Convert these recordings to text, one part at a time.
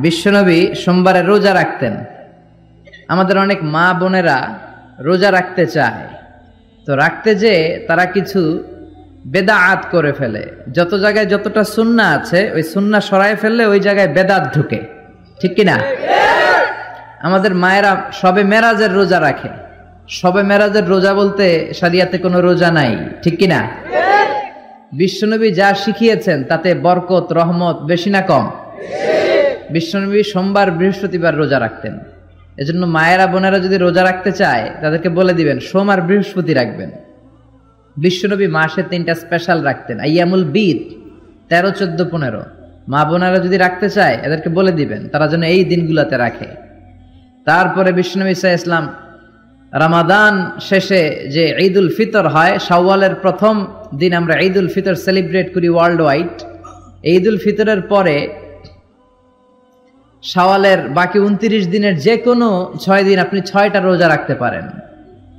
বিশ্বনবী সোমবারে রোজা রাখতেন। আমাদের অনেক মা বোনেরা রোজা রাখতে চায়, তো রাখতে যে তারা কিছু বেদাত করে ফেলে। যত জায়গায় যতটা সুন্নাহ আছে ওই সুন্নাহ সরায় ফেললে ওই জায়গায় বেদাত ঢুকে, ঠিক কিনা? আমাদের মায়েরা শবে মেরাজের রোজা রাখে। শবে মেরাজের রোজা বলতে শরিয়াতে কোনো রোজা নাই, ঠিক কিনা? বিশ্বনবী যা শিখিয়েছেন তাতে বরকত রহমত বেশি না কম? বিশ্বনবী সোমবার বৃহস্পতিবার রোজা রাখতেন। এজন্য মায়েরা বোনেরা যদি রোজা রাখতে চায় তাদেরকে বলে দিবেন সোম আর বৃহস্পতি রাখবেন। বিশ্বনবী মাসে 3টা স্পেশাল রাখতেন, আইয়ামুল বীদ 13, 14, 15। মা বোনেরা যদি রাখতে চায় এদেরকে বলে দিবেন তারা যেন এই দিনগুলোতে রাখে। তারপরে বিশ্বনবী সাল্লাল্লাহু আলাইহি ওয়াসাল্লাম রমাদান শেষে যে ঈদুল ফিতর হয়, শাওয়ালের প্রথম দিন আমরা ঈদুল ফিতর সেলিব্রেট করি ওয়ার্ল্ড ওয়াইড। ঈদুল ফিতরের পরে শাওয়ালের বাকি 29 দিনের যে কোনো 6 দিন আপনি 6টা রোজা রাখতে পারেন।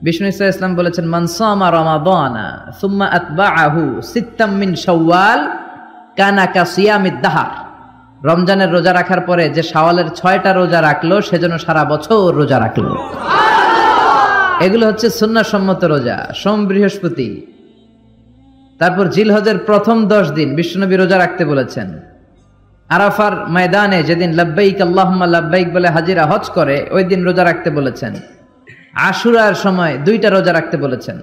বিষ্ণু সাল্লাল্লাহু আলাইহি ওয়াসাল্লাম বলেছেন, মান সামা রমাদানা সুম্মা আতবাআহু সিত্তাম মিন শাওয়াল কানা কাসিয়ামিদ দাহর। রমজানের রোজা রাখার পরে যে শাওয়ালের 6টা রোজা রাখলো সেজন্য সারা বছর রোজা রাখলো। এগুলো হচ্ছে সুন্নাহ সম্মত রোজা, সোম বৃহস্পতি। তারপর জিলহজের প্রথম 10 দিন বিশ্বনবী রোজা রাখতে বলেছেন। আরাফার ময়দানে যেদিন লাব্বাইক আল্লাহুম্মা লাব্বাইক বলে হাজিরা হজ করে ওই দিন রোজা রাখতে বলেছেন। আশুরার সময় 2টা রোজা রাখতে বলেছেন।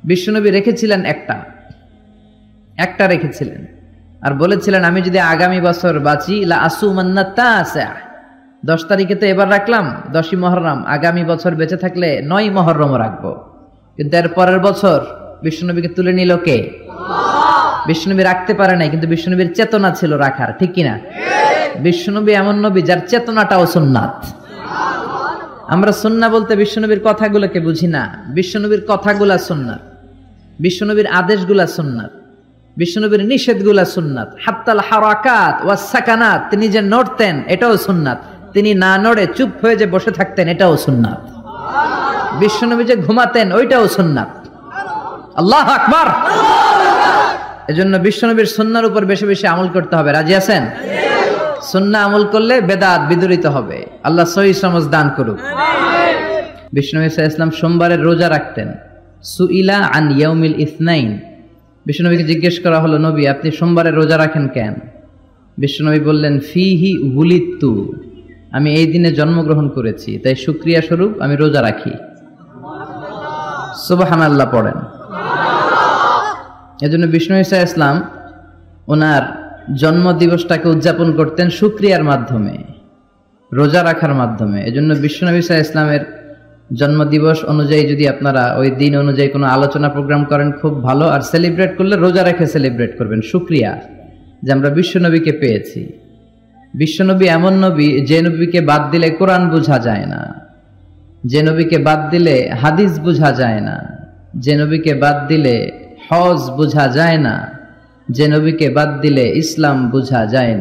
বিশ্বনবী রেখেছিলেন একটা রেখেছিলেন আর বলেছিলেন, আমি যদি আগামী বছর বাঁচি লা আসুমান্না তাসা। 10 তারিখে তো এবার রাখলাম 10ই মুহররম, আগামী বছর বেঁচে থাকলে 9ই মুহররম রাখবো। কিন্তু এর পরের বছর বিশ্বনবীকে তুলে নিল কে? বিশ্বনবী রাখতে পারে নাই, কিন্তু বিশ্বনবীর চেতনা ছিল রাখার, ঠিক কিনা? বিশ্বনবী এমন নবী যার চেতনাটাও সুন্নাত। আমরা সুন্নাহ বলতে বিশ্বনবীর কথাগুলোকে বুঝি না, বিশ্বনবীর কথাগুলা সুন্নাত, বিশ্বনবীর আদেশগুলা সুন্নাত, বিশ্বনবীর নিষেধগুলা সুন্নাত। হাত্তাল হারাকাত ওয়াস সাকানাত, তিনি যে নড়তেন এটাও সুন্নাত, তিনি না নড়ে চুপ হয়ে যে বসে থাকতেন এটাও সুন্নাত। বিশ্বনবী যে ঘুমাতেন ওইটাও সুন্নাত। আল্লাহু আকবার। এজন্য বিশ্বনবীর সুন্নাহর উপর বেশি বেশি আমল করতে হবে। রাজি আছেন? সুন্নাহ আমল করলে বেদাত বিদরিত হবে। আল্লাহ সহি সমঝ দান করুক। বিশ্বনবী সাল্লাল্লাহু আলাইহি ওয়াসাল্লাম সোমবারের রোজা রাখতেন। সুইলা আন ইয়াউমিল ইসনাইন, বিশ্বনবীকে জিজ্ঞেস করা হলো, নবী আপনি সোমবারের রোজা রাখেন কেন? বিশ্বনবী বললেন, ফিহি উলিদতু, আমি এই দিনে জন্মগ্রহণ করেছি তাই শুকরিয়া স্বরূপ আমি রোজা রাখি। সুবহানাল্লাহ পড়েন। এজন্য বিষ্ণু ঈসা ইসলাম ওনার জন্ম দিবসটাকে উদযাপন করতেন শুকরিয়ার মাধ্যমে, রোজা রাখার মাধ্যমে। এজন্য বিশ্বনবী ঈসা ইসলামের জন্ম দিবস অনুযায়ী যদি আপনারা ওই দিন অনুযায়ী কোনো আলোচনা প্রোগ্রাম করেন খুব ভালো। আর সেলিব্রেট করলে রোজা রেখে সেলিব্রেট করবেন, শুকরিয়া যে আমরা বিশ্বনবীকে পেয়েছি। বিশ্বনবী এমন নবী যে নবীকে বাদ দিলে কোরআন বোঝা যায় না, যে নবীকে বাদ দিলে হাদিস বোঝা যায় না, যে নবীকে বাদ দিলে হজ বোঝা যায় না, যে নবীকে বাদ দিলে ইসলাম বোঝা যায় না।